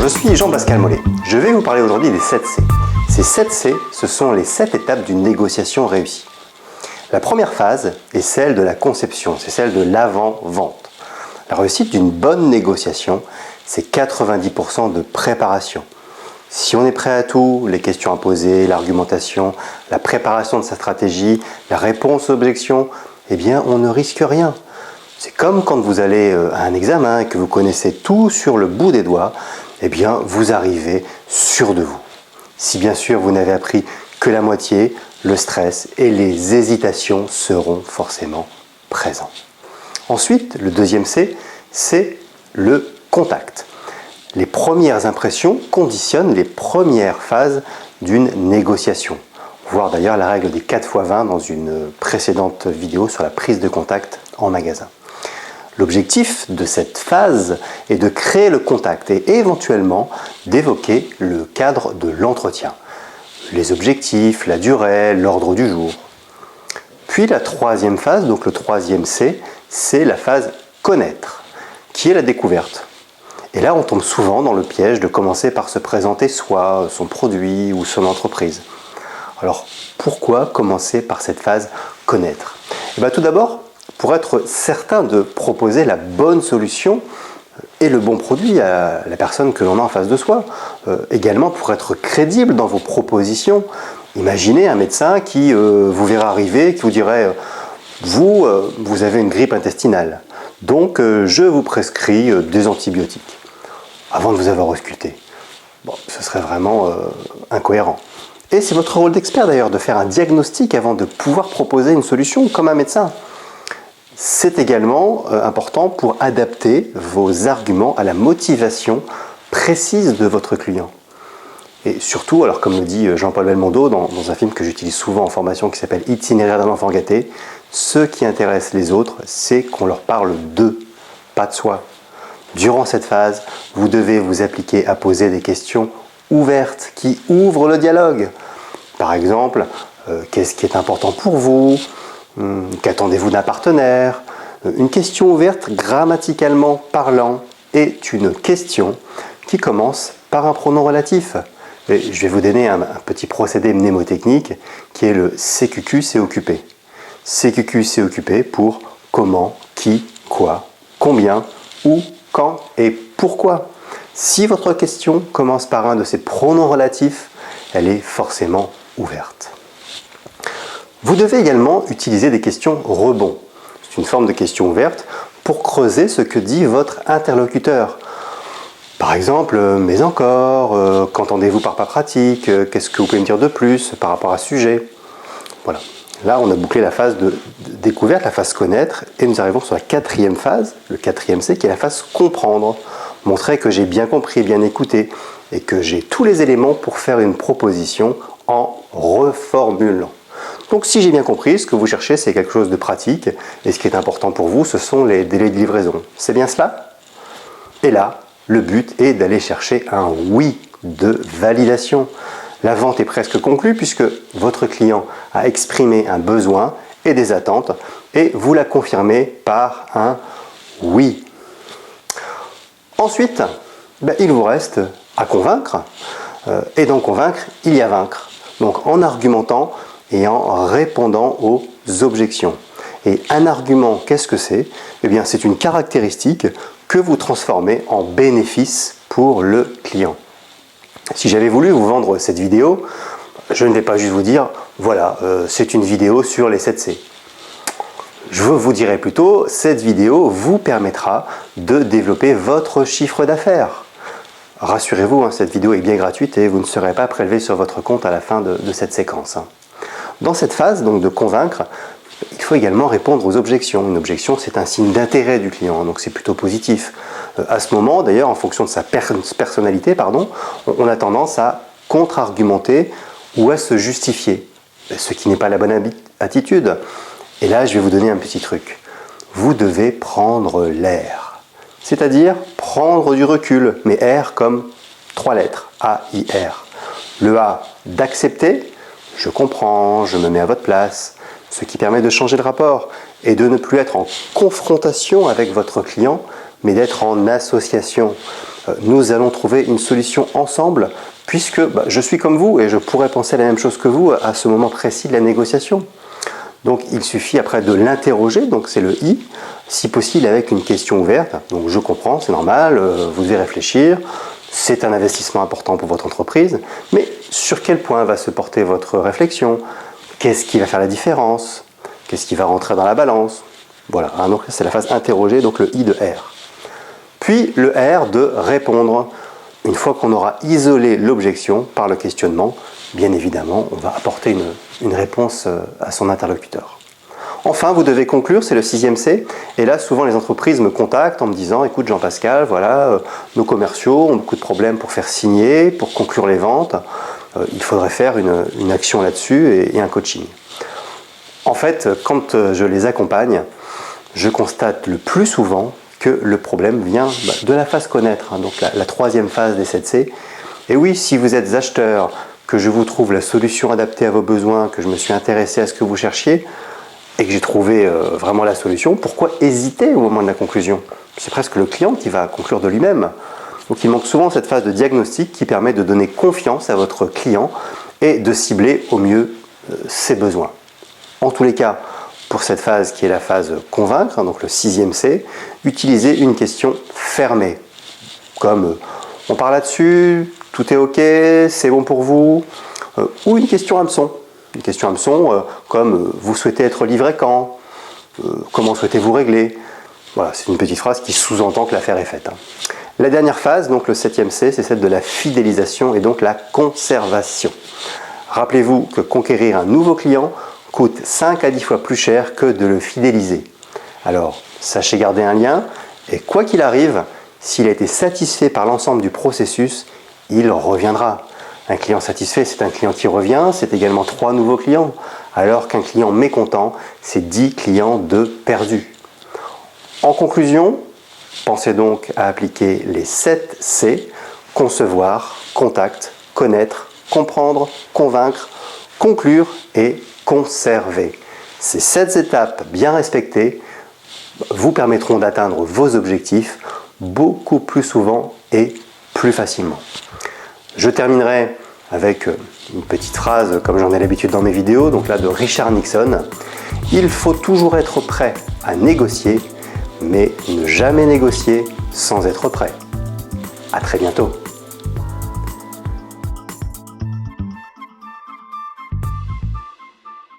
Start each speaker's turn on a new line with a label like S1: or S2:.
S1: je suis Jean-Pascal Mollet. Je vais vous parler aujourd'hui des 7 C. Ces 7 C, ce sont les 7 étapes d'une négociation réussie. La première phase est celle de la conception, c'est celle de l'avant-vente. La réussite d'une bonne négociation, c'est 90% de préparation. Si on est prêt à tout, les questions à poser, l'argumentation, la préparation de sa stratégie, la réponse aux objections, eh bien on ne risque rien. C'est comme quand vous allez à un examen et que vous connaissez tout sur le bout des doigts, eh bien vous arrivez sûr de vous. Si bien sûr vous n'avez appris que la moitié, le stress et les hésitations seront forcément présents. Ensuite, le deuxième C, c'est le contact. Les premières impressions conditionnent les premières phases d'une négociation. Voir d'ailleurs la règle des 4x20 dans une précédente vidéo sur la prise de contact en magasin. L'objectif de cette phase est de créer le contact et éventuellement d'évoquer le cadre de l'entretien. Les objectifs, la durée, l'ordre du jour. Puis la troisième phase, donc le troisième C, c'est la phase connaître, qui est la découverte. Et là, on tombe souvent dans le piège de commencer par se présenter soi, son produit ou son entreprise. Alors, pourquoi commencer par cette phase connaître ? Eh bien, tout d'abord, pour être certain de proposer la bonne solution et le bon produit à la personne que l'on a en face de soi. Également pour être crédible dans vos propositions. Imaginez un médecin qui vous verra arriver, qui vous dirait vous avez une grippe intestinale, donc je vous prescris des antibiotiques, avant de vous avoir ausculté. Bon, ce serait vraiment incohérent. Et c'est votre rôle d'expert d'ailleurs, de faire un diagnostic avant de pouvoir proposer une solution comme un médecin. C'est également important pour adapter vos arguments à la motivation précise de votre client. Et surtout, alors comme le dit Jean-Paul Belmondo dans un film que j'utilise souvent en formation qui s'appelle Itinéraire d'un enfant gâté, ce qui intéresse les autres, c'est qu'on leur parle d'eux, pas de soi. Durant cette phase, vous devez vous appliquer à poser des questions ouvertes qui ouvrent le dialogue. Par exemple, qu'est-ce qui est important pour vous ? Qu'attendez-vous d'un partenaire ? Une question ouverte, grammaticalement parlant, est une question qui commence par un pronom relatif. Et je vais vous donner un petit procédé mnémotechnique qui est le CQQ, c'est occupé. CQQ, c'est occupé pour comment, qui, quoi, combien, où, quand et pourquoi. Si votre question commence par un de ces pronoms relatifs, elle est forcément ouverte. Vous devez également utiliser des questions rebonds. C'est une forme de question ouverte pour creuser ce que dit votre interlocuteur. Par exemple, mais encore, qu'entendez-vous par pas pratique, qu'est-ce que vous pouvez me dire de plus par rapport à ce sujet ? Voilà. Là, on a bouclé la phase de découverte, la phase connaître, et nous arrivons sur la quatrième phase, le quatrième C, qui est la phase comprendre. Montrer que j'ai bien compris, bien écouté, et que j'ai tous les éléments pour faire une proposition en reformulant. Donc si j'ai bien compris, ce que vous cherchez, c'est quelque chose de pratique, et ce qui est important pour vous, ce sont les délais de livraison. C'est bien cela ? Et là, le but est d'aller chercher un oui de validation. La vente est presque conclue puisque votre client a exprimé un besoin et des attentes, et vous la confirmez par un oui. Ensuite, il vous reste à convaincre, et dans convaincre, il y a vaincre. Donc en argumentant, et en répondant aux objections. Et un argument, qu'est-ce que c'est ? Eh bien, c'est une caractéristique que vous transformez en bénéfice pour le client. Si j'avais voulu vous vendre cette vidéo, je ne vais pas juste vous dire, voilà, c'est une vidéo sur les 7 C. Je vous dirais plutôt, cette vidéo vous permettra de développer votre chiffre d'affaires. Rassurez-vous, cette vidéo est bien gratuite et vous ne serez pas prélevé sur votre compte à la fin de cette séquence. Dans cette phase donc de convaincre, il faut également répondre aux objections. Une objection, c'est un signe d'intérêt du client, donc c'est plutôt positif. À ce moment, d'ailleurs, en fonction de sa personnalité, on a tendance à contre-argumenter ou à se justifier, ce qui n'est pas la bonne attitude. Et là, je vais vous donner un petit truc. Vous devez prendre l'air, c'est-à-dire prendre du recul, mais R comme 3 lettres, A-I-R. Le A d'accepter, je comprends, je me mets à votre place, ce qui permet de changer de rapport et de ne plus être en confrontation avec votre client, mais d'être en association. nous allons trouver une solution ensemble, puisque je suis comme vous et je pourrais penser la même chose que vous à ce moment précis de la négociation. Donc il suffit après de l'interroger, donc c'est le I, si possible avec une question ouverte. Donc je comprends, c'est normal, vous devez réfléchir, c'est un investissement important pour votre entreprise, mais sur quel point va se porter votre réflexion? Qu'est-ce qui va faire la différence? Qu'est-ce qui va rentrer dans la balance? Voilà, hein, donc c'est la phase interroger, donc le I de R. Puis le R de répondre. Une fois qu'on aura isolé l'objection par le questionnement, bien évidemment, on va apporter une réponse à son interlocuteur. Enfin, vous devez conclure, c'est le 6e C. Et là, souvent, les entreprises me contactent en me disant « Écoute Jean-Pascal, voilà, nos commerciaux ont beaucoup de problèmes pour faire signer, pour conclure les ventes. Il faudrait faire une action là-dessus et un coaching. » En fait, quand je les accompagne, je constate le plus souvent que le problème vient de la phase connaître, hein, donc la 3e phase des 7C. Et oui, si vous êtes acheteur, que je vous trouve la solution adaptée à vos besoins, que je me suis intéressé à ce que vous cherchiez, et que j'ai trouvé vraiment la solution, pourquoi hésiter au moment de la conclusion? C'est presque le client qui va conclure de lui-même. Donc il manque souvent cette phase de diagnostic qui permet de donner confiance à votre client et de cibler au mieux ses besoins. En tous les cas, pour cette phase qui est la phase convaincre, hein, donc le 6e C, utilisez une question fermée, comme on parle là-dessus, tout est ok, c'est bon pour vous, ou une question hameçon. Une question hameçon comme vous souhaitez être livré quand, comment souhaitez-vous régler. Voilà, c'est une petite phrase qui sous-entend que l'affaire est faite. Hein. La dernière phase, donc le 7e C, c'est celle de la fidélisation et donc la conservation. Rappelez-vous que conquérir un nouveau client coûte 5 à 10 fois plus cher que de le fidéliser. Alors, sachez garder un lien et quoi qu'il arrive, s'il a été satisfait par l'ensemble du processus, il reviendra. Un client satisfait, c'est un client qui revient, c'est également 3 nouveaux clients, alors qu'un client mécontent, c'est 10 clients de perdus. En conclusion, pensez donc à appliquer les 7 C, concevoir, contact, connaître, comprendre, convaincre, conclure et conserver. Ces 7 étapes bien respectées vous permettront d'atteindre vos objectifs beaucoup plus souvent et plus facilement. Je terminerai avec une petite phrase comme j'en ai l'habitude dans mes vidéos, donc là de Richard Nixon. Il faut toujours être prêt à négocier, mais ne jamais négocier sans être prêt. À très bientôt.